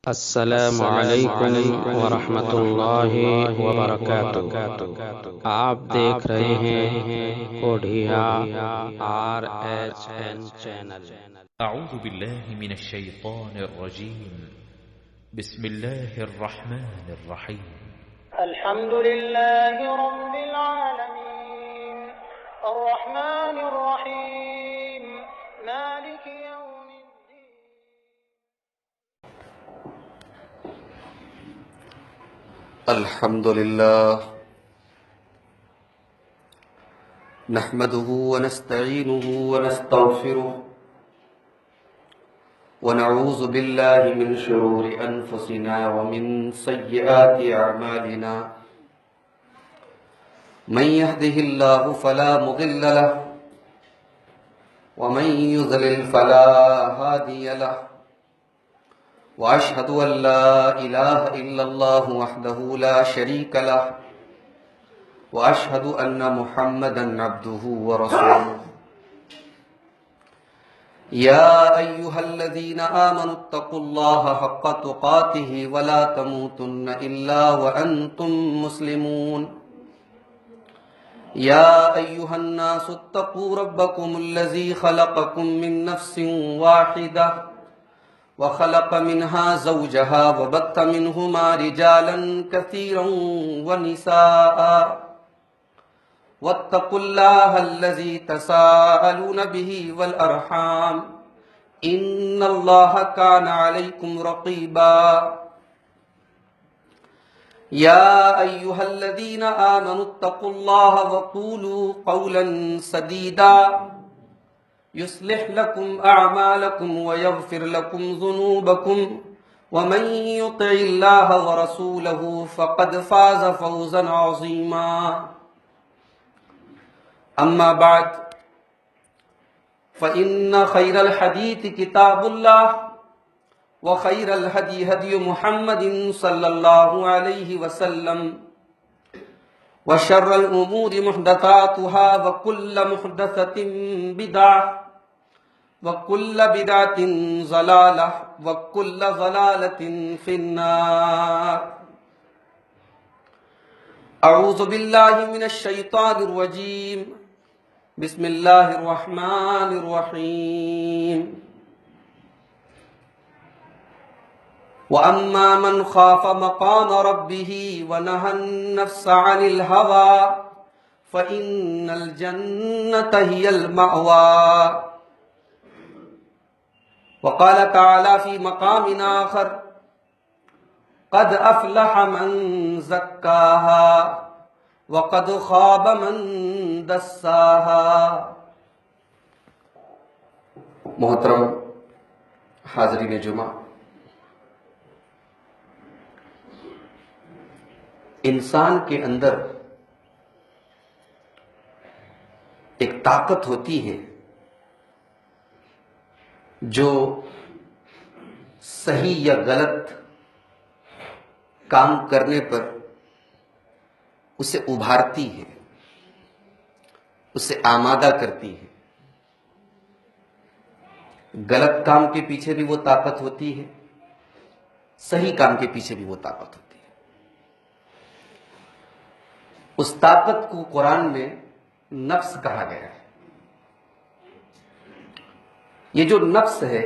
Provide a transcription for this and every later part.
السلام علیکم ورحمۃ اللہ وبرکاتہ۔ آپ دیکھ رہے ہیں کوڈھیا RHN چینل۔ اعوذ باللہ من الشیطان الرجیم، بسم اللہ الرحمن الرحیم۔ الحمد للہ رب العالمین الرحمن الرحیم مالک یوم الدین۔ الحمد للہ نحمده ونستعینه ونستغفره ونعوذ باللہ من شرور انفسنا ومن سیئات اعمالنا، من يهده اللہ فلا مضل له ومن يضلل فلا هادی له، وأشهد أن لا إله إلا الله وحده لا شريك له، وأشهد أن محمدا عبده ورسوله۔ يا أيها الذين آمنوا اتقوا الله حق تقاته ولا تموتن إلا وأنتم مسلمون۔ يا أيها الناس اتقوا ربكم الذي خلقكم من نفس واحدة وخلق منها زوجها وبث منهما رجالا كثيرا ونساء، واتقوا الله الذي تساءلون به والأرحام إن الله كان عليكم رقيبا۔ يا أيها الذين آمنوا اتقوا الله وقولوا قولا سديدا يصلح لكم أعمالكم ويغفر لكم ذنوبكم، ومن يطع الله ورسوله فقد فاز فوزا عظيما۔ أما بعد، فإن خير الحديث كتاب الله، وخير الهدي هدي محمد صلى الله عليه وسلم، وشر الأمور محدثاتها، وكل محدثة بدعة، وكل بدعة ضلالة، وكل ضلالة في النار۔ أعوذ بالله من الشيطان الرجيم، بسم الله الرحمن الرحيم۔ وأما من خاف مقام ربه ونهى النفس عن الهوى فإن الجنة هي المأوى۔ وقال تعالى في مقام آخر: قد أفلح من زكاها وقد خاب من دساها۔ محترم حاضرین جمعہ، انسان کے اندر ایک طاقت ہوتی ہے جو صحیح یا غلط کام کرنے پر اسے ابھارتی ہے، اسے آمادہ کرتی ہے۔ غلط کام کے پیچھے بھی وہ طاقت ہوتی ہے، صحیح کام کے پیچھے بھی وہ طاقت ہوتی ہے۔ اس طاقت کو قرآن میں نفس کہا گیا ہے۔ یہ جو نفس ہے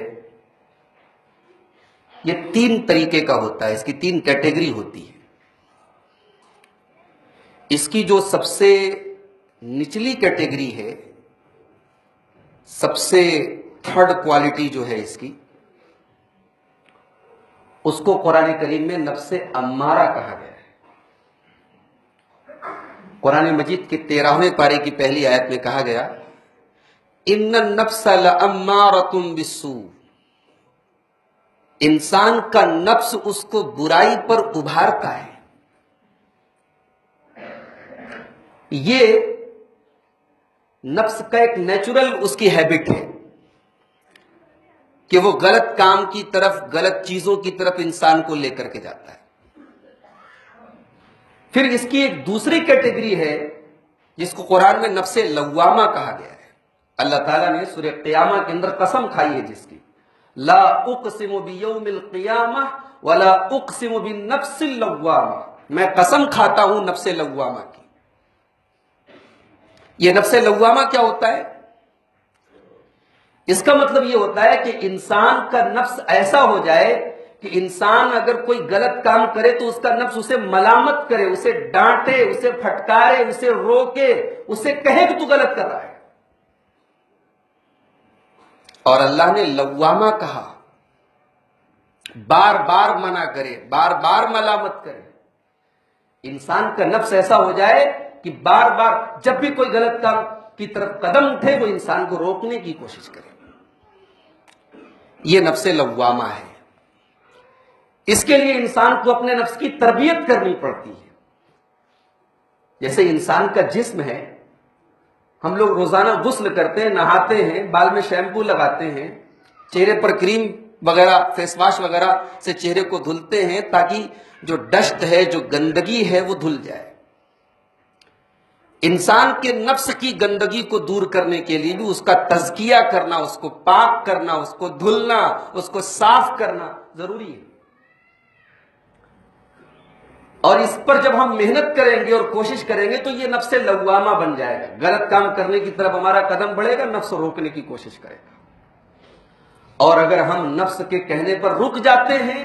یہ تین طریقے کا ہوتا ہے، اس کی تین کیٹیگری ہوتی ہے۔ اس کی جو سب سے نچلی کیٹیگری ہے، سب سے تھرڈ کوالٹی جو ہے اس کی، اس کو قرآن کریم میں نفس امارہ کہا گیا ہے۔ قرآن مجید کے 13ویں پارے کی پہلی آیت میں کہا گیا: ان النفس لامارۃ بالسوء۔ انسان کا نفس اس کو برائی پر ابھارتا ہے۔ یہ نفس کا ایک نیچرل اس کی ہیبٹ ہے کہ وہ غلط کام کی طرف، غلط چیزوں کی طرف انسان کو لے کر کے جاتا ہے۔ پھر اس کی ایک دوسری کیٹیگری ہے جس کو قرآن میں نفس لوامہ کہا گیا ہے۔ اللہ تعالیٰ نے سورہ قیامہ کے اندر قسم کھائی ہے جس کی، لا اقسم بیوم القیامہ ولا اقسم بالنفس اللوامہ، میں قسم کھاتا ہوں نفس لوامہ کی۔ یہ نفس لوامہ کیا ہوتا ہے؟ اس کا مطلب یہ ہوتا ہے کہ انسان کا نفس ایسا ہو جائے کہ انسان اگر کوئی غلط کام کرے تو اس کا نفس اسے ملامت کرے، اسے ڈانٹے، اسے پھٹکارے، اسے روکے، اسے کہے کہ تو غلط کر رہا ہے۔ اور اللہ نے لوامہ کہا، بار بار منع کرے، بار بار ملامت کرے۔ انسان کا نفس ایسا ہو جائے کہ بار بار جب بھی کوئی غلط کام کی طرف قدم اٹھے وہ انسان کو روکنے کی کوشش کرے۔ یہ نفس لوامہ ہے۔ اس کے لیے انسان کو اپنے نفس کی تربیت کرنی پڑتی ہے۔ جیسے انسان کا جسم ہے، ہم لوگ روزانہ غسل کرتے ہیں، نہاتے ہیں، بال میں شیمپو لگاتے ہیں، چہرے پر کریم وغیرہ، فیس واش وغیرہ سے چہرے کو دھلتے ہیں تاکہ جو ڈسٹ ہے، جو گندگی ہے وہ دھل جائے۔ انسان کے نفس کی گندگی کو دور کرنے کے لیے بھی اس کا تزکیہ کرنا، اس کو پاک کرنا، اس کو دھلنا، اس کو صاف کرنا ضروری ہے۔ اور اس پر جب ہم محنت کریں گے اور کوشش کریں گے تو یہ نفس لوامہ بن جائے گا۔ غلط کام کرنے کی طرف ہمارا قدم بڑھے گا، نفس روکنے کی کوشش کرے گا۔ اور اگر ہم نفس کے کہنے پر رک جاتے ہیں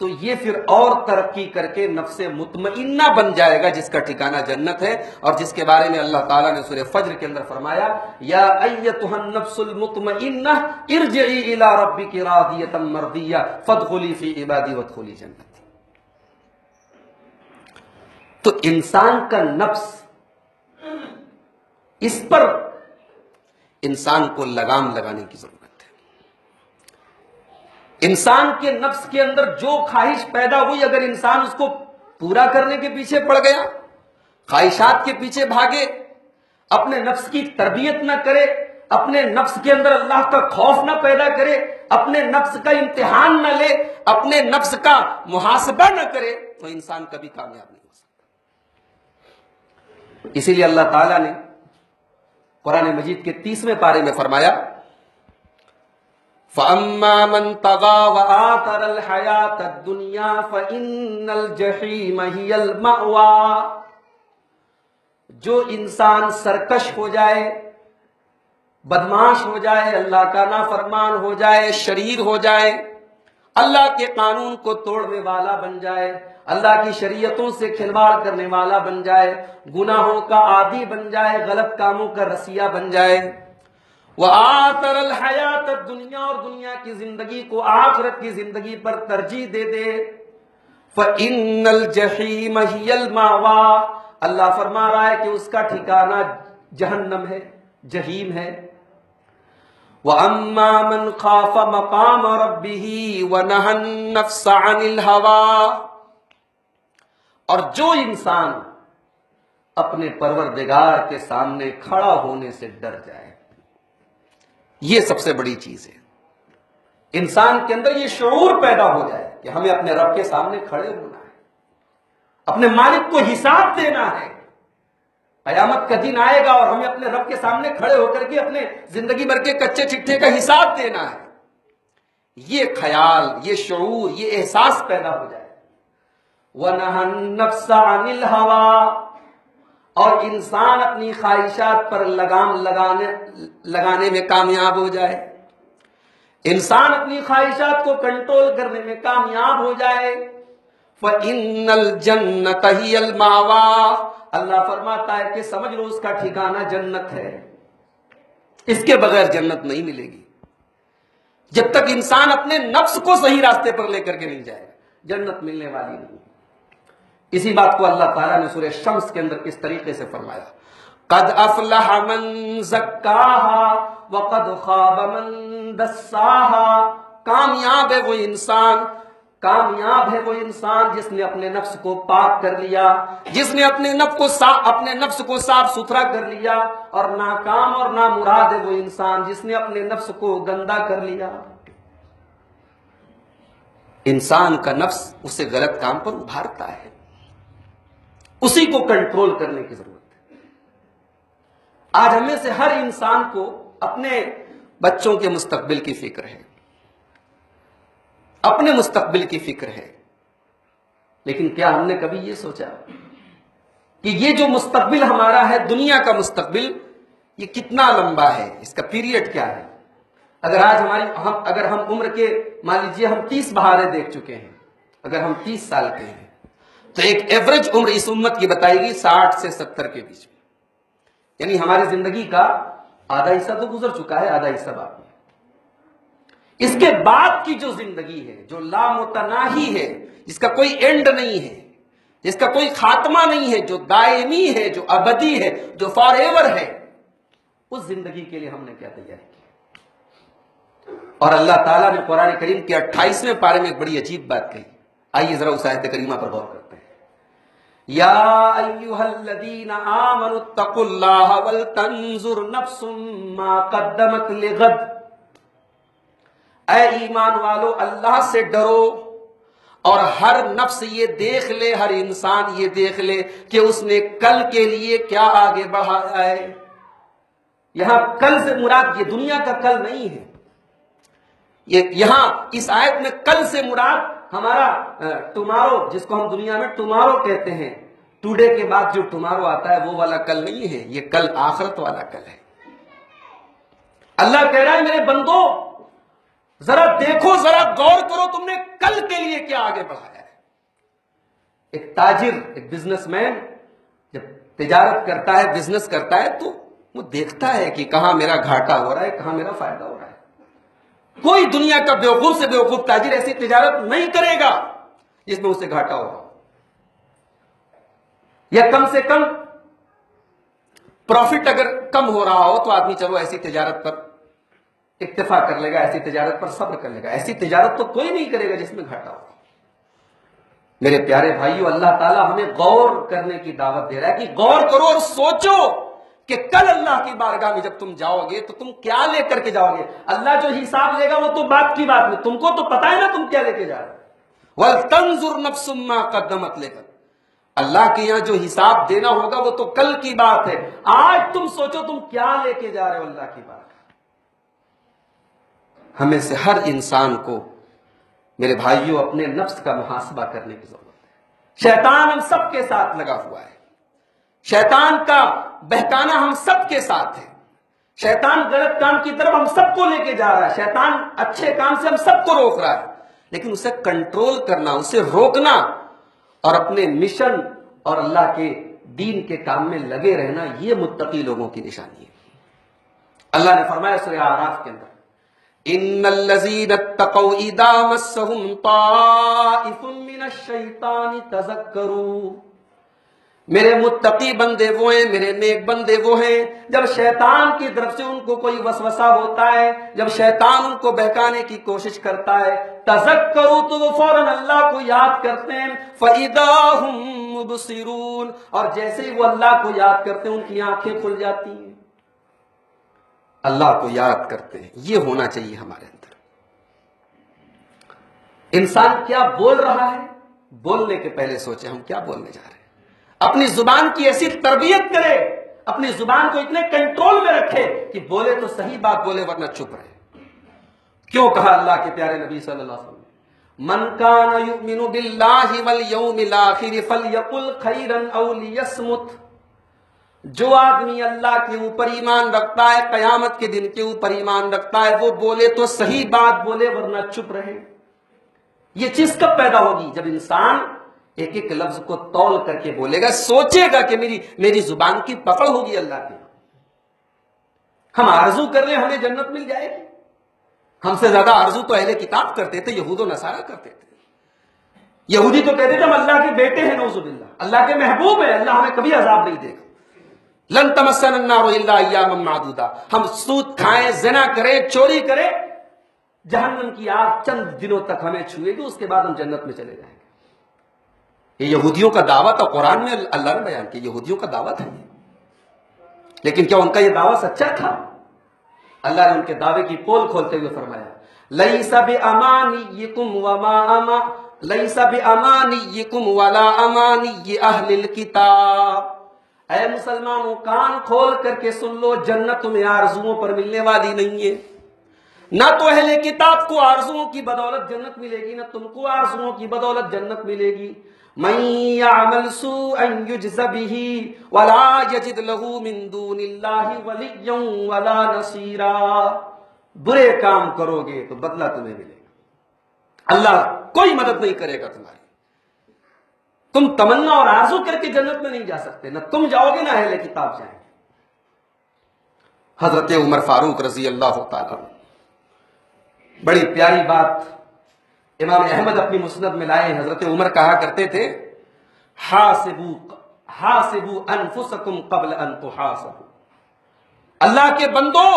تو یہ پھر اور ترقی کر کے نفس مطمئنہ بن جائے گا، جس کا ٹھکانہ جنت ہے، اور جس کے بارے میں اللہ تعالیٰ نے سورہ فجر کے اندر فرمایا، یا ایتھا النفس المطمئنہ ارجعی الی ربک راضیۃ مرضیہ فادخلی فی عبادی وادخلی جنتی۔ تو انسان کا نفس، اس پر انسان کو لگام لگانے کی ضرورت ہے۔ انسان کے نفس کے اندر جو خواہش پیدا ہوئی، اگر انسان اس کو پورا کرنے کے پیچھے پڑ گیا، خواہشات کے پیچھے بھاگے، اپنے نفس کی تربیت نہ کرے، اپنے نفس کے اندر اللہ کا خوف نہ پیدا کرے، اپنے نفس کا امتحان نہ لے، اپنے نفس کا محاسبہ نہ کرے، تو انسان کبھی کامیاب نہیں ہو سکتا۔ اسی لیے اللہ تعالیٰ نے قرآن مجید کے 30ویں پارے میں فرمایا، فَأَمَّا مَن طَغَىٰ وَآثَرَ الْحَيَاةَ الدُّنْيَا فَإِنَّ الْجَحِيمَ هِيَ الْمَأْوَىٰ۔ جو انسان سرکش ہو جائے، بدمعاش ہو جائے، اللہ کا نافرمان ہو جائے، شریر ہو جائے، اللہ کے قانون کو توڑنے والا بن جائے، اللہ کی شریعتوں سے کھلواڑ کرنے والا بن جائے، گناہوں کا عادی بن جائے، غلط کاموں کا رسیہ بن جائے، وآثر الحیات الدنیا، اور دنیا کی زندگی کو آخرت کی زندگی پر ترجیح دے دے، فإن الجحیم ہی المأویٰ، اللہ فرما رہا ہے کہ اس کا ٹھکانہ جہنم ہے، جہیم ہے۔ وَأَمَّا مَنْ خَافَ مَقَامَ رَبِّهِ وَنَهَى النَّفْسَ عَنِ الْهَوَىٰ، اور جو انسان اپنے پروردگار کے سامنے کھڑا ہونے سے ڈر جائے، یہ سب سے بڑی چیز ہے۔ انسان کے اندر یہ شعور پیدا ہو جائے کہ ہمیں اپنے رب کے سامنے کھڑے ہونا ہے، اپنے مالک کو حساب دینا ہے۔ قیامت کا دن آئے گا اور ہمیں اپنے رب کے سامنے کھڑے ہو کر کے اپنے زندگی بھر کے کچے چٹھے کا حساب دینا ہے۔ یہ خیال، یہ شعور، یہ احساس پیدا ہو جائے۔ وَنَهَى النَّفْسَ عَنِ الْهَوَىٰ، اور انسان اپنی خواہشات پر لگام لگانے میں کامیاب ہو جائے، انسان اپنی خواہشات کو کنٹرول کرنے میں کامیاب ہو جائے۔ فَإِنَّ الْجَنَّةَ هِيَ الْمَأْوَىٰ، اللہ فرماتا ہے کہ سمجھ لو اس کا ٹھکانہ جنت ہے، اس کے بغیر جنت نہیں ملے گی۔ جب تک انسان اپنے نفس کو صحیح راستے پر لے کر کے نہیں جائے جنت ملنے والی نہیں۔ اسی بات کو اللہ تعالیٰ نے سورہ شمس کے اندر اس طریقے سے فرمایا، قد افلح من زکاہا وقد خاب من دساہا، کامیاب ہے وہ انسان، کامیاب ہے وہ انسان جس نے اپنے نفس کو پاک کر لیا، جس نے اپنے نفس کو صاف ستھرا کر لیا، اور ناکام اور نامراد ہے وہ انسان جس نے اپنے نفس کو گندا کر لیا۔ انسان کا نفس اسے غلط کام پر ابھارتا ہے، اسی کو کنٹرول کرنے کی ضرورت ہے۔ آج ہمیں سے ہر انسان کو اپنے بچوں کے مستقبل کی فکر ہے، اپنے مستقبل کی فکر ہے، لیکن کیا ہم نے کبھی یہ سوچا کہ یہ جو مستقبل ہمارا ہے، دنیا کا مستقبل، یہ کتنا لمبا ہے، اس کا پیریڈ کیا ہے؟ اگر آج اگر ہم عمر کے مان لیجیے ہم 30 بہاریں دیکھ چکے ہیں، اگر ہم 30 سال کے ہیں تو ایک ایوریج عمر اس امت کی بتائے گی 60 سے 70 کے بیچ میں، یعنی ہماری زندگی کا آدھا حصہ تو گزر چکا ہے، آدھا حصہ باقی ہے۔ اس کے بعد کی جو زندگی ہے، جو لامتناہی ہے، جس کا کوئی اینڈ نہیں ہے، جس کا کوئی خاتمہ نہیں ہے، جو دائمی ہے، جو ابدی ہے، جو فار ایور ہے، اس زندگی کے لیے ہم نے کیا تیاری کی؟ اور اللہ تعالیٰ نے قرآن کریم کے 28ویں پارے میں ایک بڑی عجیب بات کہی، آئیے ذرا اس آیت کریمہ پر غور کرتے ہیں۔ یا ایھا الذین آمنوا اتقوا اللہ ولتنظر نفس ما قدمت لغد، اے ایمان والو اللہ سے ڈرو اور ہر نفس یہ دیکھ لے، ہر انسان یہ دیکھ لے کہ اس نے کل کے لیے کیا آگے بڑھایا ہے۔ یہاں کل سے مراد یہ دنیا کا کل نہیں ہے، یہاں اس آیت میں کل سے مراد ہمارا ٹمارو، جس کو ہم دنیا میں ٹمارو کہتے ہیں، ٹوڈے کے بعد جو ٹمارو آتا ہے وہ والا کل نہیں ہے، یہ کل آخرت والا کل ہے۔ اللہ کہہ رہا ہے میرے بندو ذرا دیکھو، ذرا غور کرو، تم نے کل کے لیے کیا آگے بڑھایا ہے۔ ایک تاجر، ایک بزنس مین جب تجارت کرتا ہے، بزنس کرتا ہے، تو وہ دیکھتا ہے کہ کہاں میرا گھاٹا ہو رہا ہے، کہاں میرا فائدہ ہو رہا ہے۔ کوئی دنیا کا بیوقوف سے بیوقوف تاجر ایسی تجارت نہیں کرے گا جس میں اسے گھاٹا ہوگا، یا کم سے کم پروفٹ اگر کم ہو رہا ہو تو آدمی چلو ایسی تجارت پر اکتفا کر لے گا، ایسی تجارت پر صبر کر لے گا۔ ایسی تجارت تو کوئی نہیں کرے گا جس میں گھاٹا ہو۔ میرے پیارے بھائیو، اللہ تعالیٰ ہمیں غور کرنے کی دعوت دے رہا ہے کہ غور کرو اور سوچو کہ کل اللہ کی بارگاہ میں جب تم جاؤ گے تو تم کیا لے کر کے جاؤ گے۔ اللہ جو حساب لے گا وہ تو بات کی بات میں، تم کو تو پتا ہے نا تم کیا لے کے جا رہے ہو۔ وَلْتَنْظُرْ نَفْسٌ مَّا قَدَّمَتْ لِغَدٍ، اللہ کے یہاں جو حساب دینا ہوگا وہ تو کل کی بات ہے، آج تم سوچو تم کیا لے کے جا رہے ہو اللہ کی بارگاہ۔ ہمیں سے ہر انسان کو میرے بھائیوں اپنے نفس کا محاسبہ کرنے کی ضرورت ہے۔ شیطان ہم سب کے ساتھ لگا ہوا ہے، شیطان کا بہکانا ہم سب کے ساتھ ہے، شیطان غلط کام کی طرف ہم سب کو لے کے جا رہا ہے، شیطان اچھے کام سے ہم سب کو روک رہا ہے، لیکن اسے کنٹرول کرنا، اسے روکنا اور اپنے مشن اور اللہ کے دین کے کام میں لگے رہنا، یہ متقی لوگوں کی نشانی ہے۔ اللہ نے فرمایا سورہ اعراف کے اندر، ان الذین اتقوا اذا مسهم طائف من الشیطان تذکروا، میرے متقی بندے وہ ہیں، میرے نیک بندے وہ ہیں جب شیطان کی طرف سے ان کو کوئی وسوسہ ہوتا ہے، جب شیطان ان کو بہکانے کی کوشش کرتا ہے، تذکروا تو وہ فوراً اللہ کو یاد کرتے ہیں، فَإِذَا هُمْ مُبْصِرُونَ، اور جیسے ہی وہ اللہ کو یاد کرتے ہیں ان کی آنکھیں کھل جاتی ہیں، اللہ کو یاد کرتے ہیں۔ یہ ہونا چاہیے ہمارے اندر۔ انسان کیا بول رہا ہے، بولنے کے پہلے سوچے ہم کیا بولنے جا رہے ہیں، اپنی زبان کی ایسی تربیت کرے، اپنی زبان کو اتنے کنٹرول میں رکھے کہ بولے تو صحیح بات بولے ورنہ چپ رہے۔ کیوں کہا اللہ کے پیارے نبی صلی اللہ علیہ وسلم، من کان یؤمن باللہ والیوم الاخر فلیقل خیرا او لیصمت، جو آدمی اللہ کے اوپر ایمان رکھتا ہے، قیامت کے دن کے اوپر ایمان رکھتا ہے، وہ بولے تو صحیح بات بولے ورنہ چپ رہے۔ یہ چیز کب پیدا ہوگی؟ جب انسان ایک ایک لفظ کو تول کر کے بولے گا، سوچے گا کہ میری زبان کی پکڑ ہوگی اللہ کی۔ ہم آرزو کر لیں ہمیں جنت مل جائے گی، ہم سے زیادہ آرزو تو اہل کتاب کرتے تھے، یہود و نصارہ کرتے تھے۔ یہودی تو کہتے تھے ہم اللہ کے بیٹے ہیں، نعوذ باللہ، اللہ کے محبوب ہیں، اللہ ہمیں کبھی عذاب نہیں دے گا۔ لن تمسنا النار الا ایاما معدودا، ہم سود کھائیں، زنا کریں، چوری کریں، جہنم کی آگ چند دنوں تک ہمیں چھوئے گی، اس کے بعد ہم جنت میں چلے جائیں گے۔ یہ یہودیوں کا دعویٰ تھا، قرآن میں اللہ نے بیان کیا، یہودیوں کا دعویٰ تھا۔ لیکن کیا ان کا یہ دعویٰ سچا تھا؟ اللہ نے ان کے دعوے کی پول کھولتے ہوئے فرمایا، لیس بامانیکم ولا امانی اہل الکتاب، اے مسلمانوں کان کھول کر کے سن لو، جنت تمہیں آرزوؤں پر ملنے والی نہیں ہے، نہ تو اہل کتاب کو آرزوؤں کی بدولت جنت ملے گی، نہ تم کو آرزوؤں کی بدولت جنت ملے گی۔ من يعمل سوءا يجز به ولا يجد له من دون الله وليا ولا نصيرا، برے کام کرو گے تو بدلہ تمہیں ملے گا، اللہ کوئی مدد نہیں کرے گا تمہاری، تم تمنا اور آرزو کر کے جنت میں نہیں جا سکتے، نہ تم جاؤ گے نہ اہل کتاب جائیں گے۔ حضرت عمر فاروق رضی اللہ تعالیٰ بڑی پیاری بات امام احمد اپنی مسند میں لائے۔ حضرت عمر کہا کرتے تھے حاسبوا انفسکم قبل ان تحاسبوا، اللہ کے بندو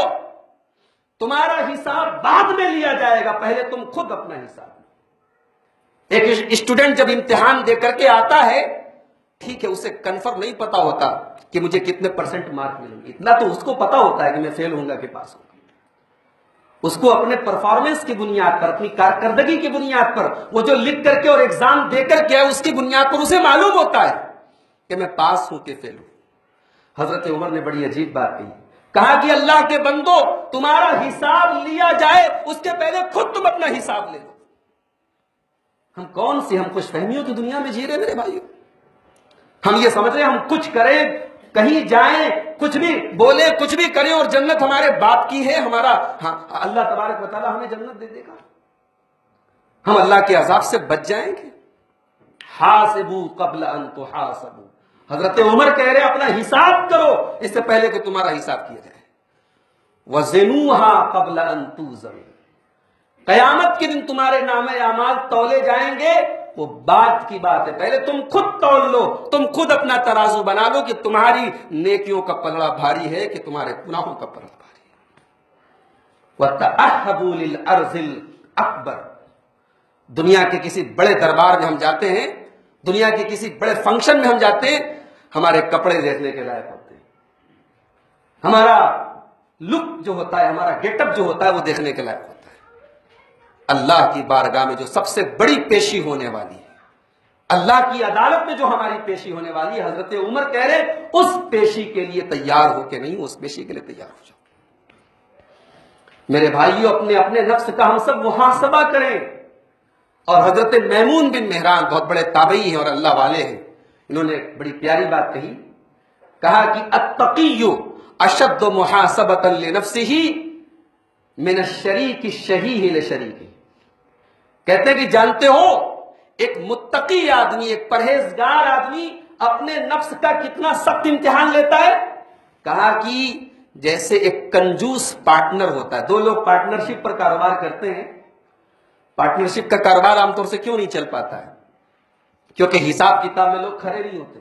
تمہارا حساب بعد میں لیا جائے گا، پہلے تم خود اپنا حساب لو۔ ایک اسٹوڈنٹ جب امتحان دے کر کے آتا ہے، ٹھیک ہے اسے کنفرم نہیں پتا ہوتا کہ مجھے کتنے پرسنٹ مارک ملیں گے، اتنا تو اس کو پتا ہوتا ہے کہ میں فیل ہوں گا کہ پاس ہوں گا۔ اس کو اپنے پرفارمنس کی بنیاد پر، اپنی کارکردگی کی بنیاد پر، وہ جو لکھ کر کے اور ایگزام دے کر کے اس کی بنیاد پر اسے معلوم ہوتا ہے کہ میں پاس ہوں کہ فیل ہوں۔ حضرت عمر نے بڑی عجیب بات کہی، کہا کہ اللہ کے بندو تمہارا حساب لیا جائے اس کے پہلے خود تم اپنا حساب لے لو۔ ہم کون سی ہم خوش فہمیوں کی دنیا میں جی رہے میرے بھائیو؟ ہم یہ سمجھ رہے ہم کچھ کریں، کہیں جائیں، کچھ بھی بولے، کچھ بھی کریں اور جنت ہمارے باپ کی ہے، ہمارا اللہ تبارک و تعالیٰ ہمیں جنت دے دے گا، ہم اللہ کے عذاب سے بچ جائیں گے۔ حاسبوا قبل ان تحاسبوا، حضرت عمر کہہ رہے اپنا حساب کرو اس سے پہلے کہ تمہارا حساب کیا جائے۔ وزنوها قبل ان توزنوا، قیامت کے دن تمہارے نامہ اعمال تولے جائیں گے، وہ بات کی بات ہے، پہلے تم خود تول لو، تم خود اپنا ترازو بنا لو کہ تمہاری نیکیوں کا پلڑا بھاری ہے کہ تمہارے گناہوں کا پلڑا بھاری ہے۔ وَتَأَهَّبُوا لِلْأَرْضِ الْأَكْبَرِ، دنیا کے کسی بڑے دربار میں ہم جاتے ہیں، دنیا کے کسی بڑے فنکشن میں ہم جاتے ہیں، ہمارے کپڑے دیکھنے کے لائق ہوتے ہیں، ہمارا لک جو ہوتا ہے، ہمارا گیٹ اپ جو ہوتا ہے وہ دیکھنے کے لائق ہوتا ہے۔ اللہ کی بارگاہ میں جو سب سے بڑی پیشی ہونے والی ہے، اللہ کی عدالت میں جو ہماری پیشی ہونے والی ہے، حضرت عمر کہہ رہے اس پیشی کے لیے تیار ہو کے نہیں، اس پیشی کے لیے تیار ہو جاؤ۔ میرے بھائیوں، اپنے اپنے نفس کا ہم سب محاسبہ کریں۔ اور حضرت میمون بن مہران بہت بڑے تابعی ہیں اور اللہ والے ہیں، انہوں نے ایک بڑی پیاری بات کہی، کہا کہ التقی اشد محاسبۃ لنفسہ من الشریک الشحیح لشریکہ، کہتے ہیں کہ جانتے ہو ایک متقی آدمی، ایک پرہیزگار آدمی اپنے نفس کا کتنا سخت امتحان لیتا ہے؟ کہا کہ جیسے ایک کنجوس پارٹنر ہوتا ہے، دو لوگ پارٹنرشپ پر کاروبار کرتے ہیں، پارٹنرشپ کا کاروبار عام طور سے کیوں نہیں چل پاتا ہے؟ کیونکہ حساب کتاب میں لوگ کھڑے نہیں ہوتے۔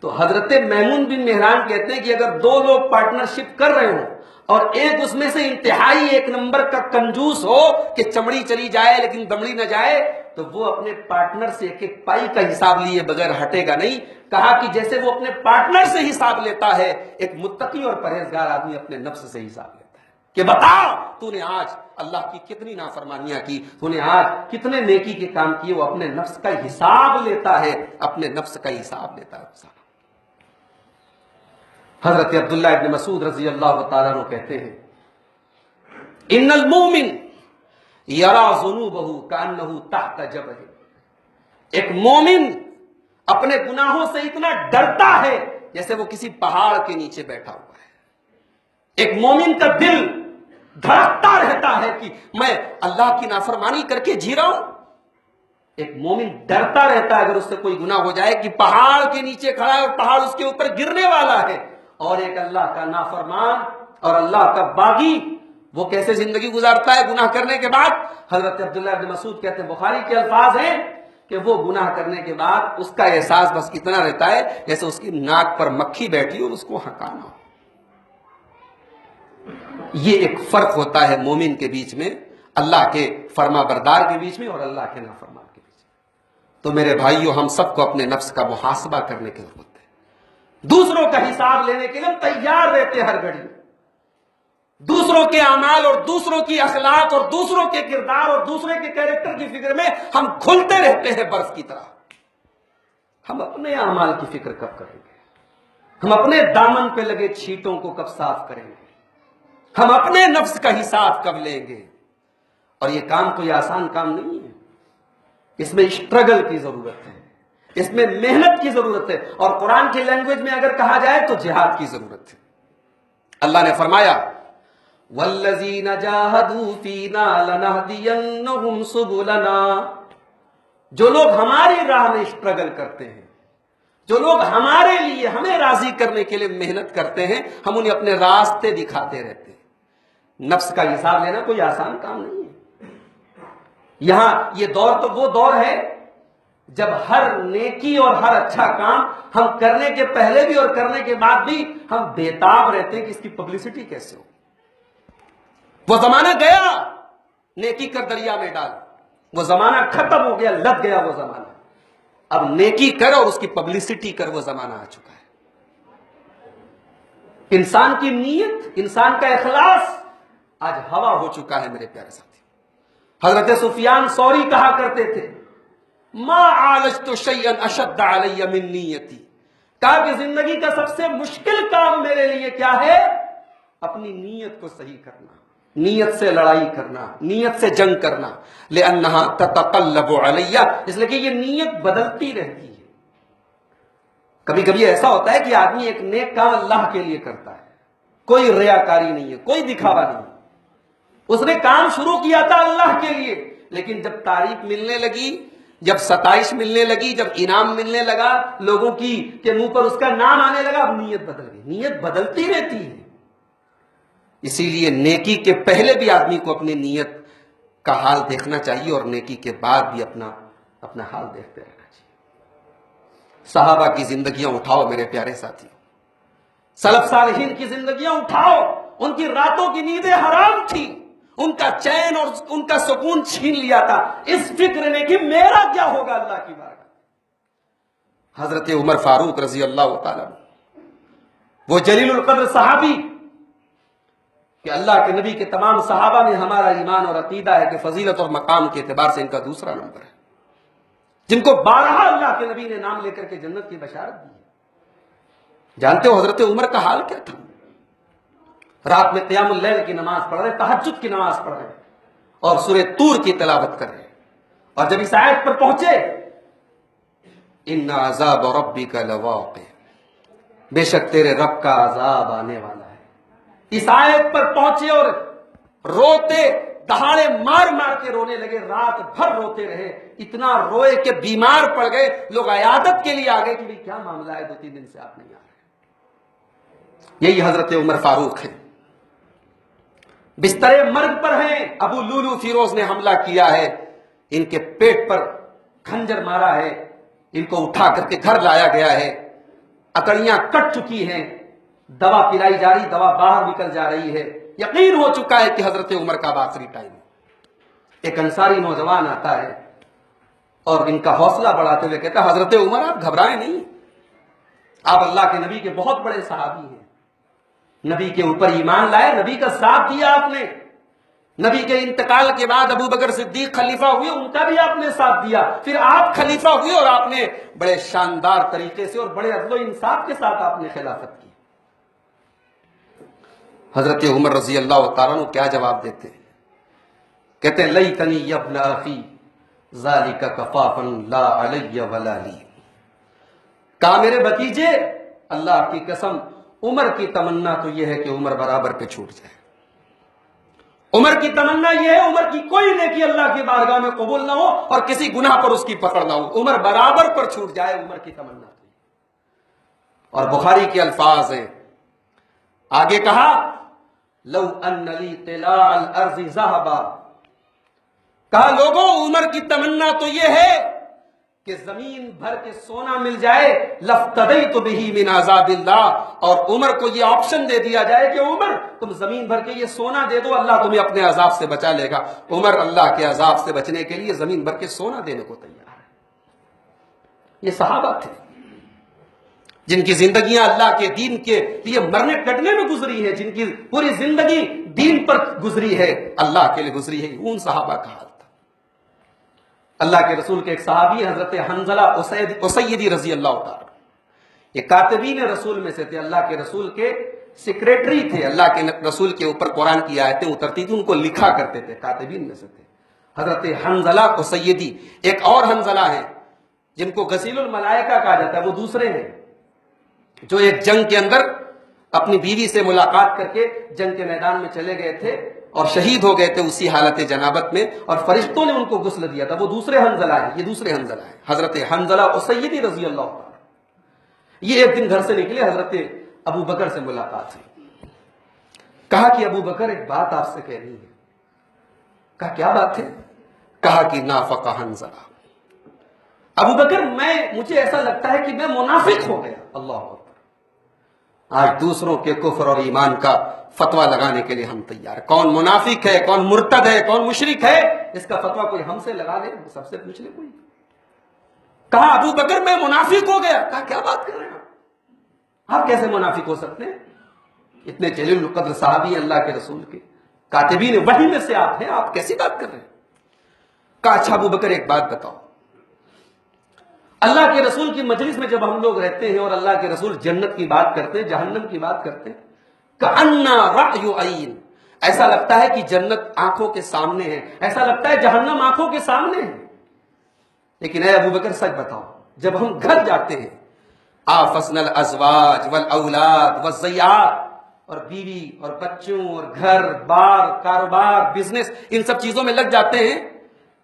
تو حضرت میمون بن مہران کہتے ہیں کہ اگر دو لوگ پارٹنرشپ کر رہے ہوں اور ایک اس میں سے انتہائی ایک نمبر کا کنجوس ہو کہ چمڑی چلی جائے لیکن دمڑی نہ جائے، تو وہ اپنے پارٹنر سے ایک ایک پائی کا حساب لیے بغیر ہٹے گا نہیں۔ کہا کہ جیسے وہ اپنے پارٹنر سے حساب لیتا ہے، ایک متقی اور پرہیزگار آدمی اپنے نفس سے حساب لیتا ہے کہ بتا تو نے آج اللہ کی کتنی نافرمانیاں کی، تو نے آج کتنے نیکی کے کام کیے، وہ اپنے نفس کا حساب لیتا ہے، اپنے نفس کا حساب لیتا ہے۔ حضرت عبداللہ ابن مسعود رضی اللہ تعالیٰ عنہ کہتے ہیں ان المومن یرا ذنوبہ کانہ تحت جبل، ایک مومن اپنے گناہوں سے اتنا ڈرتا ہے جیسے وہ کسی پہاڑ کے نیچے بیٹھا ہوا ہے۔ ایک مومن کا دل دھڑکتا رہتا ہے کہ میں اللہ کی نافرمانی کر کے جی رہا ہوں۔ ایک مومن ڈرتا رہتا ہے اگر اس سے کوئی گناہ ہو جائے کہ پہاڑ کے نیچے کھڑا ہے اور پہاڑ اس کے اوپر گرنے والا ہے۔ اور ایک اللہ کا نافرمان اور اللہ کا باغی، وہ کیسے زندگی گزارتا ہے گناہ کرنے کے بعد؟ حضرت عبداللہ بن مسعود کہتے ہیں، بخاری کے الفاظ ہیں کہ وہ گناہ کرنے کے بعد اس کا احساس بس اتنا رہتا ہے جیسے اس کی ناک پر مکھی بیٹھی اور اس کو ہکانا ہو۔ یہ ایک فرق ہوتا ہے مومن کے بیچ میں، اللہ کے فرما بردار کے بیچ میں اور اللہ کے نافرمان کے بیچ میں۔ تو میرے بھائیوں، ہم سب کو اپنے نفس کا محاسبہ کرنے کی ضرورت ہے، دوسروں کا حساب لینے کے لیے ہم تیار رہتے ہر گھڑی، دوسروں کے اعمال اور دوسروں کی اخلاق اور دوسروں کے کردار اور دوسرے کے کیریکٹر کی فکر میں ہم کھلتے رہتے ہیں برف کی طرح۔ ہم اپنے اعمال کی فکر کب کریں گے؟ ہم اپنے دامن پہ لگے چھینٹوں کو کب صاف کریں گے؟ ہم اپنے نفس کا حساب کب لیں گے؟ اور یہ کام کوئی آسان کام نہیں ہے، اس میں اسٹرگل کی ضرورت ہے، اس میں محنت کی ضرورت ہے، اور قرآن کی لینگویج میں اگر کہا جائے تو جہاد کی ضرورت ہے۔ اللہ نے فرمایا والذین جاہدوا فینا لنہدینہم سبلنا، جو لوگ ہماری راہ میں اسٹرگل کرتے ہیں، جو لوگ ہمارے لیے ہمیں راضی کرنے کے لیے محنت کرتے ہیں، ہم انہیں اپنے راستے دکھاتے رہتے ہیں۔ نفس کا حساب لینا کوئی آسان کام نہیں ہے۔ یہاں یہ دور تو وہ دور ہے جب ہر نیکی اور ہر اچھا کام ہم کرنے کے پہلے بھی اور کرنے کے بعد بھی ہم بےتاب رہتے ہیں کہ اس کی پبلسٹی کیسے ہو۔ وہ زمانہ گیا، نیکی کر دریا میں ڈال، وہ زمانہ ختم ہو گیا، لگ گیا وہ زمانہ۔ اب نیکی کر اور اس کی پبلسٹی کر، وہ زمانہ آ چکا ہے۔ انسان کی نیت، انسان کا اخلاص آج ہوا ہو چکا ہے میرے پیارے ساتھی۔ حضرت سفیان ثوری کہا کرتے تھے ما عالجت شیئا اشد علی من نیتی، کہا کہ زندگی کا سب سے مشکل کام میرے لیے کیا ہے؟ اپنی نیت کو صحیح کرنا، نیت سے لڑائی کرنا، نیت سے جنگ کرنا، لأنہا تتقلب علی، اس لیے کہ یہ نیت بدلتی رہتی ہے۔ کبھی کبھی ایسا ہوتا ہے کہ آدمی ایک نیک کام اللہ کے لیے کرتا ہے، کوئی ریاکاری نہیں ہے، کوئی دکھاوا نہیں ہے، اس نے کام شروع کیا تھا اللہ کے لیے، لیکن جب تعریف ملنے لگی، جب ستائش ملنے لگی، جب انعام ملنے لگا لوگوں کی کہ منہ پر اس کا نام آنے لگا، اب نیت بدل گئی۔ نیت بدلتی رہتی ہے، اسی لیے نیکی کے پہلے بھی آدمی کو اپنی نیت کا حال دیکھنا چاہیے اور نیکی کے بعد بھی اپنا حال دیکھتے رہنا چاہیے۔ صحابہ کی زندگیاں اٹھاؤ میرے پیارے ساتھی، سلف صالحین کی زندگیاں اٹھاؤ، ان کی راتوں کی نیندیں حرام تھی، ان کا چین اور ان کا سکون چھین لیا تھا اس فکر نے کہ میرا کیا ہوگا اللہ کی بارگاہ۔ حضرت عمر فاروق رضی اللہ تعالیٰ وہ جلیل القدر صحابی کہ اللہ کے نبی کے تمام صحابہ میں ہمارا ایمان اور عقیدہ ہے کہ فضیلت اور مقام کے اعتبار سے ان کا دوسرا نمبر ہے، جن کو بارہا اللہ کے نبی نے نام لے کر کے جنت کی بشارت دی ہے۔ جانتے ہو حضرت عمر کا حال کیا تھا؟ رات میں قیام اللیل کی نماز پڑھ رہے، تہجد کی نماز پڑھ رہے اور سورہ طور کی تلاوت کر رہے، اور جب اس آیت پر پہنچے ان عذاب ربک لواقع، بے شک تیرے رب کا عذاب آنے والا ہے، اس آیت پر پہنچے اور روتے دہاڑے مار مار کے رونے لگے، رات بھر روتے رہے، اتنا روئے کہ بیمار پڑ گئے، لوگ عیادت کے لیے آ گئے کہ کیا معاملہ ہے، 2-3 دن سے آپ نہیں آ رہے۔ یہی حضرت عمر فاروق ہے، بستر مرگ پر ہیں، ابو لولو فیروز نے حملہ کیا ہے، ان کے پیٹ پر کھنجر مارا ہے، ان کو اٹھا کر کے گھر لایا گیا ہے، اکڑیاں کٹ چکی ہیں، دوا پلائی جا رہی، دوا باہر نکل جا رہی ہے، یقین ہو چکا ہے کہ حضرت عمر کا آخری ٹائم ہے۔ ایک انصاری نوجوان آتا ہے اور ان کا حوصلہ بڑھاتے ہوئے کہتا ہے حضرت عمر آپ گھبرائیں نہیں، آپ اللہ کے نبی کے بہت بڑے صحابی ہیں، نبی کے اوپر ایمان لائے، نبی کا ساتھ دیا آپ نے، نبی کے انتقال کے بعد ابو بکر صدیق خلیفہ ہوئے، ان کا بھی آپ نے ساتھ دیا، پھر آپ خلیفہ ہوئے اور آپ نے بڑے شاندار طریقے سے اور بڑے عدل و انصاف کے ساتھ آپ نے خلافت کی۔ حضرت عمر رضی اللہ تعالیٰ عنہ کیا جواب دیتے ہیں؟ کہتے ہیں لیتنی یبن اخی ذالک کفافا لا علی ولا لی، کہا میرے بھتیجے اللہ کی قسم عمر کی تمنا تو یہ ہے کہ عمر برابر پہ چھوٹ جائے، عمر کی تمنا یہ ہے عمر کی کوئی نیکی اللہ کی بارگاہ میں قبول نہ ہو اور کسی گناہ پر اس کی پکڑ نہ ہو، عمر برابر پر چھوٹ جائے، عمر کی تمنا تو۔ اور بخاری کے الفاظ ہیں، آگے کہا لو ان لی طلاع الارض ذهبا، کہا لوگوں عمر کی تمنا تو یہ ہے کہ زمین بھر کے سونا مل جائے، لفتدیت بہ من عذاب اللہ، اور عمر کو یہ آپشن دے دیا جائے کہ عمر تم زمین بھر کے یہ سونا دے دو، اللہ تمہیں اپنے عذاب سے بچا لے گا۔ عمر اللہ کے عذاب سے بچنے کے لیے زمین بھر کے سونا دینے کو تیار ہے۔ یہ صحابہ تھے جن کی زندگیاں اللہ کے دین کے لیے مرنے کٹنے میں گزری ہے، جن کی پوری زندگی دین پر گزری ہے، اللہ کے لیے گزری ہے، ان صحابہ کا حال تھا۔ اللہ کے رسول کے ایک صحابی حضرت حنظلہ اسیدی رضی اللہ تعالیٰ، یہ کاتبین رسول میں سے تھے، اللہ کے رسول کے سیکریٹری تھے، اللہ کے رسول کے اوپر قرآن کی آیتیں اترتی تھی ان کو لکھا کرتے تھے، کاتبین میں سے تھے حضرت حنظلہ و سیدی۔ ایک اور حنظلہ ہے جن کو غسیل الملائکہ کہا جاتا ہے، وہ دوسرے ہیں جو ایک جنگ کے اندر اپنی بیوی سے ملاقات کر کے جنگ کے میدان میں چلے گئے تھے اور شہید ہو گئے تھے اسی حالت جنابت میں، اور فرشتوں نے ان کو غسل دیا تھا۔ وہ دوسرے حنظلہ ہیں، یہ دوسرے حنظلہ ہیں، حضرت حنظلہ و سیدی رضی اللہ عنہ۔ یہ ایک دن گھر سے نکلے، حضرت ابو بکر سے ملاقات ہوئی، کہا کہ ابو بکر ایک بات آپ سے کہنی ہے۔ کہا کیا بات ہے؟ کہا کہ نافق حنظلہ۔ ابو بکر مجھے ایسا لگتا ہے کہ میں منافق ہو گیا۔ اللہ اکبر۔ آج دوسروں کے کفر اور ایمان کا فتویٰ لگانے کے لیے ہم تیار ہیں۔ کون منافق ہے، کون مرتد ہے، کون مشرک ہے، اس کا فتویٰ کوئی ہم سے لگا لے، سب سے پوچھ لے کوئی۔ کہا ابو بکر میں منافق ہو گیا۔ کہا کیا بات کر رہے ہیں آپ کیسے منافق ہو سکتے ہیں؟ اتنے جلیل القدر صحابی اللہ کے رسول کے، کاتبین وحی میں سے آپ ہیں، آپ کیسی بات کر رہے ہیں؟ کہا اچھا ابو بکر ایک بات بتاؤ، اللہ کے رسول کی مجلس میں جب ہم لوگ رہتے ہیں اور اللہ کے رسول جنت کی بات کرتے ہیں، جہنم کی بات کرتے ہیں، کأنَّا رأی عین، ایسا لگتا ہے کہ جنت آنکھوں کے سامنے ہے، ایسا لگتا ہے جہنم آنکھوں کے سامنے ہے۔ لیکن اے ابو بکر سچ بتاؤ، جب ہم گھر جاتے ہیں، آفسنا الازواج والاولاد والضیعات، اور بیوی اور بچوں اور گھر بار کاروبار بزنس ان سب چیزوں میں لگ جاتے ہیں،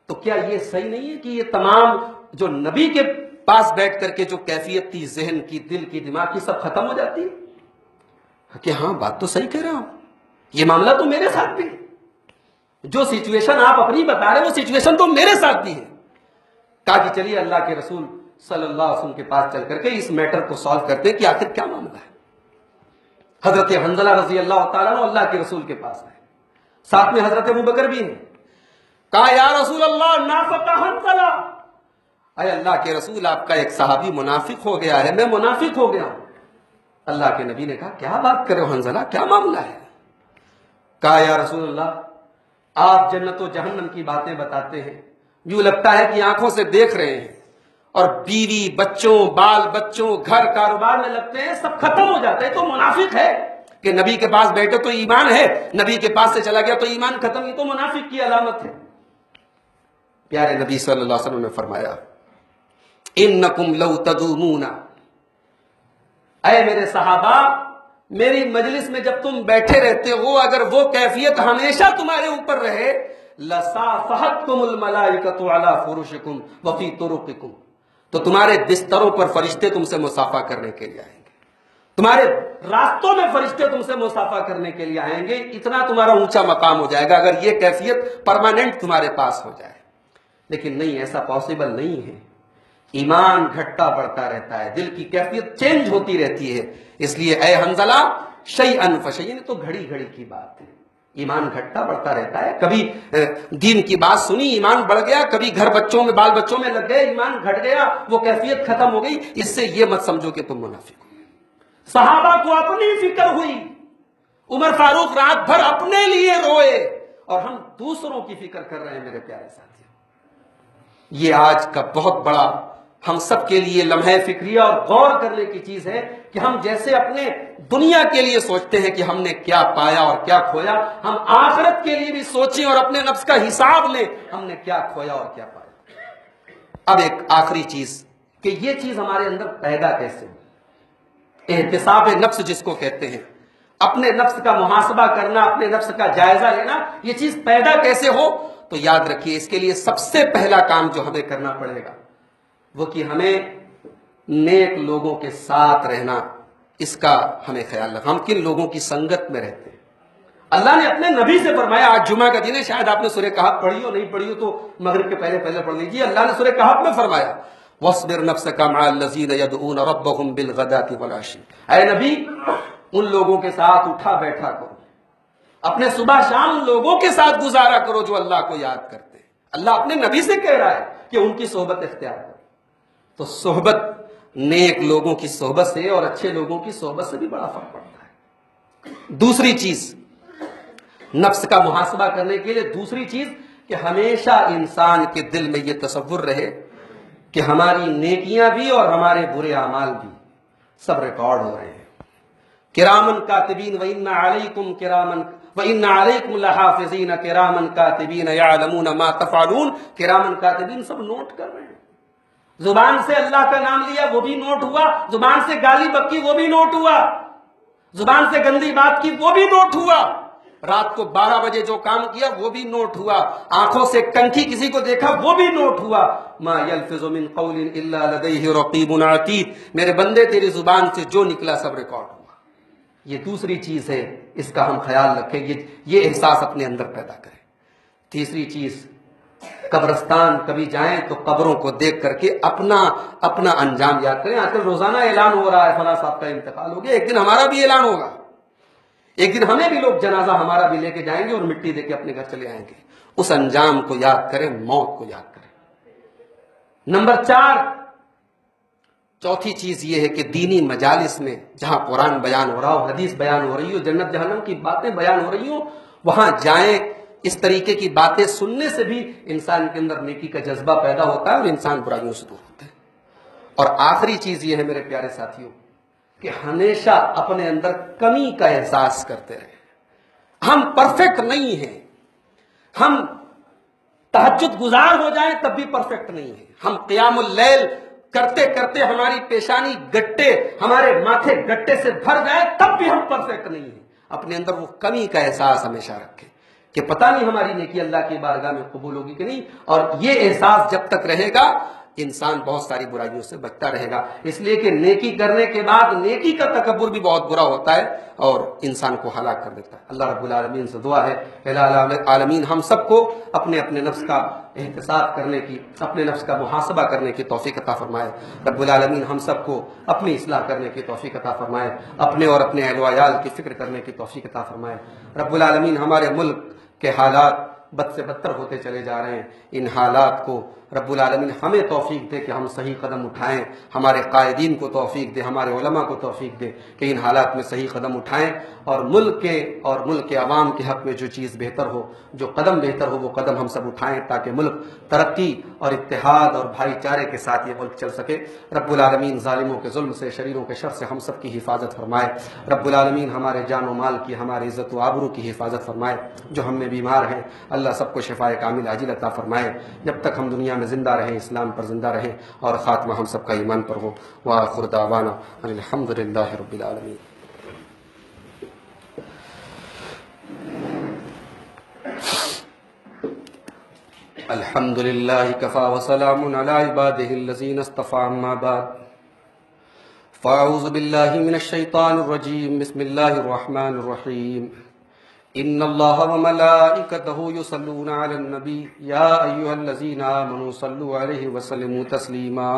تو کیا یہ صحیح نہیں ہے کہ یہ تمام جو نبی کے پاس بیٹھ کر کے جو کیفیت تھی ذہن کی، دل کی، دماغ کی، سب ختم ہو جاتی ہے؟ کہ ہاں بات تو صحیح کہہ رہا ہوں، یہ معاملہ تو میرے ساتھ بھی ہے، جو سچویشن آپ اپنی بتا رہے وہ سچویشن تو میرے ساتھ بھی ہے۔ کہا کہ چلیے اللہ کے رسول صلی اللہ علیہ وسلم کے پاس چل کر کے اس میٹر کو سالو کرتے ہیں کہ آخر کیا معاملہ ہے۔ حضرت حنظلہ رضی اللہ تعالیٰ عنہ اللہ کے رسول کے پاس آئے، ساتھ میں حضرت ابو بکر بھی ہیں۔ کہا یا رسول اللہ نافق حنظلہ، اے اللہ کے رسول آپ کا ایک صحابی منافق ہو گیا ہے، میں منافق ہو گیا ہوں۔ اللہ کے نبی نے کہا کیا بات کر رہے ہو حنظلہ، کیا معاملہ ہے؟ کہا یا رسول اللہ آپ جنت و جہنم کی باتیں بتاتے ہیں، یوں لگتا ہے کہ آنکھوں سے دیکھ رہے ہیں، اور بیوی بچوں بال بچوں گھر کاروبار میں لگتے ہیں، سب ختم ہو جاتے ہیں، تو منافق ہے کہ نبی کے پاس بیٹھے تو ایمان ہے، نبی کے پاس سے چلا گیا تو ایمان ختم، یہ تو منافق کی علامت ہے۔ پیارے نبی صلی اللہ علیہ وسلم نے فرمایا انکم لو تدومون، اے میرے صحابہ میری مجلس میں جب تم بیٹھے رہتے ہو، اگر وہ کیفیت ہمیشہ تمہارے اوپر رہے، لصافحتکم الملائکۃ علی فرشکم وفی طرقکم، تو تمہارے بستروں پر فرشتے تم سے مصافحہ کرنے کے لیے آئیں گے، تمہارے راستوں میں فرشتے تم سے مصافحہ کرنے کے لیے آئیں گے، اتنا تمہارا اونچا مقام ہو جائے گا اگر یہ کیفیت پرماننٹ تمہارے پاس ہو جائے۔ لیکن نہیں، ایسا پاسبل نہیں ہے، ایمان گھٹتا بڑھتا رہتا ہے، دل کی کیفیت چینج ہوتی رہتی ہے۔ اس لیے اے حنظلہ شیئن فشیئن، تو گھڑی گھڑی کی بات ہے، ایمان گھٹتا بڑھتا رہتا ہے، کبھی دین کی بات سنی ایمان بڑھ گیا، کبھی گھر بچوں میں بال بچوں میں لگ گئے ایمان گھٹ گیا، وہ کیفیت ختم ہو گئی۔ اس سے یہ مت سمجھو کہ تم منافق ہو۔ صحابہ کو اپنی فکر ہوئی، عمر فاروق رات بھر اپنے لیے روئے، اور ہم دوسروں کی فکر کر رہے ہیں۔ میرے پیارے ساتھیوں، یہ آج کا بہت بڑا ہم سب کے لیے لمحہ فکریہ اور غور کرنے کی چیز ہے کہ ہم جیسے اپنے دنیا کے لیے سوچتے ہیں کہ ہم نے کیا پایا اور کیا کھویا، ہم آخرت کے لیے بھی سوچیں اور اپنے نفس کا حساب لیں ہم نے کیا کھویا اور کیا پایا۔ اب ایک آخری چیز کہ یہ چیز ہمارے اندر پیدا کیسے ہو، احتساب نفس جس کو کہتے ہیں، اپنے نفس کا محاسبہ کرنا، اپنے نفس کا جائزہ لینا، یہ چیز پیدا کیسے ہو؟ تو یاد رکھیے اس کے لیے سب سے پہلا کام جو ہمیں کرنا پڑے گا وہ کہ ہمیں نیک لوگوں کے ساتھ رہنا، اس کا ہمیں خیال رکھنا۔ ہم کن لوگوں کی سنگت میں رہتے ہیں؟ اللہ نے اپنے نبی سے فرمایا، آج جمعہ کا دن ہے، شاید آپ نے سورہ کہف پڑھی ہو، نہیں پڑھی ہو تو مغرب کے پہلے پڑھ لیجیے۔ اللہ نے سورہ کہف میں فرمایا وَاصْبِرْ نَفْسَكَ مَعَ الَّذِينَ يَدْعُونَ رَبَّهُمْ بِالْغَدَاةِ وَالْعَشِيِّ، اے نبی ان لوگوں کے ساتھ اٹھا بیٹھا کرو، اپنے صبح شام ان لوگوں کے ساتھ گزارا کرو جو اللہ کو یاد کرتے ہیں۔ اللہ اپنے نبی سے کہہ رہا ہے کہ ان کی صحبت اختیار کرو۔ تو صحبت نیک لوگوں کی صحبت سے اور اچھے لوگوں کی صحبت سے بھی بڑا فرق پڑتا ہے۔ دوسری چیز نفس کا محاسبہ کرنے کے لیے، دوسری چیز کہ ہمیشہ انسان کے دل میں یہ تصور رہے کہ ہماری نیکیاں بھی اور ہمارے برے اعمال بھی سب ریکارڈ ہو رہے ہیں۔ کرامن کاتبین وَإِنَّ عَلَيْكُمْ لَحَافِظِينَ کِرَامًا کاتبین یعلمون ما تفعلون. کرامن کاتبین سب نوٹ کر رہے ہیں. زبان سے اللہ کا نام لیا وہ بھی نوٹ ہوا, زبان سے گالی بکی وہ بھی نوٹ ہوا, زبان سے گندی بات کی وہ بھی نوٹ ہوا, رات کو 12 بجے جو کام کیا وہ بھی نوٹ ہوا, آنکھوں سے کنکھی کسی کو دیکھا وہ بھی نوٹ ہوا. ما یلفظ من قول الا لدیہ رقیب عتید. میرے بندے تیری زبان سے جو نکلا سب ریکارڈ ہوا. یہ دوسری چیز ہے, اس کا ہم خیال رکھیں, یہ احساس اپنے اندر پیدا کریں. تیسری چیز, قبرستان کبھی جائیں تو قبروں کو دیکھ کر کے اپنا انجام یاد کریں. آج کل روزانہ اعلان ہو رہا ہے فلاں صاحب کا انتقال ہو گیا, ایک دن ہمارا بھی اعلان ہوگا, ایک دن ہمیں بھی لوگ جنازہ ہمارا بھی لے کے جائیں گے اور مٹی دے کے اپنے گھر چلے آئیں گے. اس انجام کو یاد کریں, موت کو یاد کریں. نمبر 4, چوتھی چیز یہ ہے کہ دینی مجالس میں جہاں قرآن بیان ہو رہا ہو, حدیث بیان ہو رہی ہو, جنت جہنم کی باتیں بیان ہو رہی ہوں, وہاں جائیں. اس طریقے کی باتیں سننے سے بھی انسان کے اندر نیکی کا جذبہ پیدا ہوتا ہے اور انسان برائیوں سے دور ہوتا ہے. اور آخری چیز یہ ہے میرے پیارے ساتھیوں کہ ہمیشہ اپنے اندر کمی کا احساس کرتے رہیں. ہم پرفیکٹ نہیں ہیں, ہم تہجد گزار ہو جائیں تب بھی پرفیکٹ نہیں ہیں, ہم قیام اللیل کرتے کرتے ہماری پیشانی گٹے, ہمارے ماتھے گٹے سے بھر جائے تب بھی ہم پرفیکٹ نہیں ہیں. اپنے اندر وہ کمی کا احساس ہمیشہ رکھیں کہ پتہ نہیں ہماری نیکی اللہ کی بارگاہ میں قبول ہوگی کہ نہیں. اور یہ احساس جب تک رہے گا انسان بہت ساری برائیوں سے بچتا رہے گا. اس لیے کہ نیکی کرنے کے بعد نیکی کا تکبر بھی بہت برا ہوتا ہے اور انسان کو ہلاک کر دیتا ہے. اللہ رب العالمین سے دعا ہے الہ العالمین ہم سب کو اپنے نفس کا احتساب کرنے کی, اپنے نفس کا محاسبہ کرنے کی توفیق عطا فرمائے. رب العالمین ہم سب کو اپنی اصلاح کرنے کی توفیق عطا فرمائے, اپنے اور اپنے اہل و عیال کی فکر کرنے کی توفیق عطا فرمائے. رب العالمین ہمارے ملک کے حالات بد سے بدتر ہوتے چلے جا رہے ہیں, ان حالات کو رب العالمین ہمیں توفیق دے کہ ہم صحیح قدم اٹھائیں, ہمارے قائدین کو توفیق دے, ہمارے علماء کو توفیق دے کہ ان حالات میں صحیح قدم اٹھائیں اور ملک کے عوام کے حق میں جو چیز بہتر ہو, جو قدم بہتر ہو وہ قدم ہم سب اٹھائیں تاکہ ملک ترقی اور اتحاد اور بھائی چارے کے ساتھ یہ ملک چل سکے. رب العالمین ظالموں کے ظلم سے, شریروں کے شر سے ہم سب کی حفاظت فرمائے. رب العالمین ہمارے جان و مال کی, ہماری عزت و آبرو کی حفاظت فرمائے. جو ہم میں بیمار ہیں اللہ سب کو شفائے کامل عاجل عطا فرمائے. جب تک ہم دنیا میں زندہ رہیں اسلام پر زندہ رہیں اور خاتمہ ہم سب کا ایمان پر ہو. وآخر دعوانا الحمد للہ رب العالمین. الحمد للہ کفا وسلام علی عبادہ الذین اصطفى اما بعد فاعوذ باللہ من الشیطان الرجیم بسم اللہ الرحمن الرحیم ان اللہ وملائکتہ یصلون علی النبی یا ایہا الذین آمنوا صلوا علیہ وسلموا تسلیما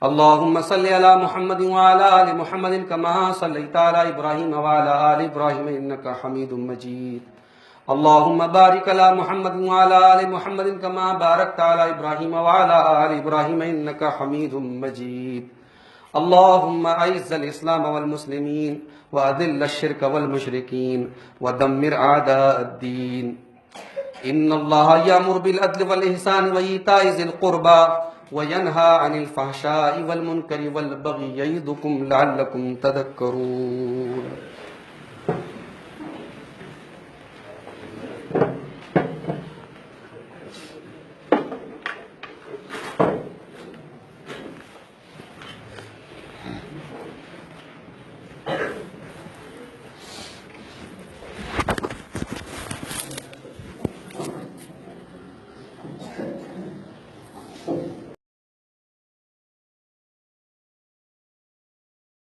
اللہم صل علی محمد وعلی آل محمد کما صلیت علی ابراہیم وعلی آل ابراہیم انکا حمید مجید اللہم بارک علی محمد وعلی آل محمد کما بارکت علی ابراہیم وعلی آل ابراہیم انکا حمید مجید اللہم اعز الاسلام والمسلمین واذل الشرک والمشرکین ودمر اعداء الدین ان اللہ یامر بالعدل والاحسان وایتاء ذی القربى وینہا عن الفحشاء والمنکر والبغی یعظکم لعلکم تذکرون.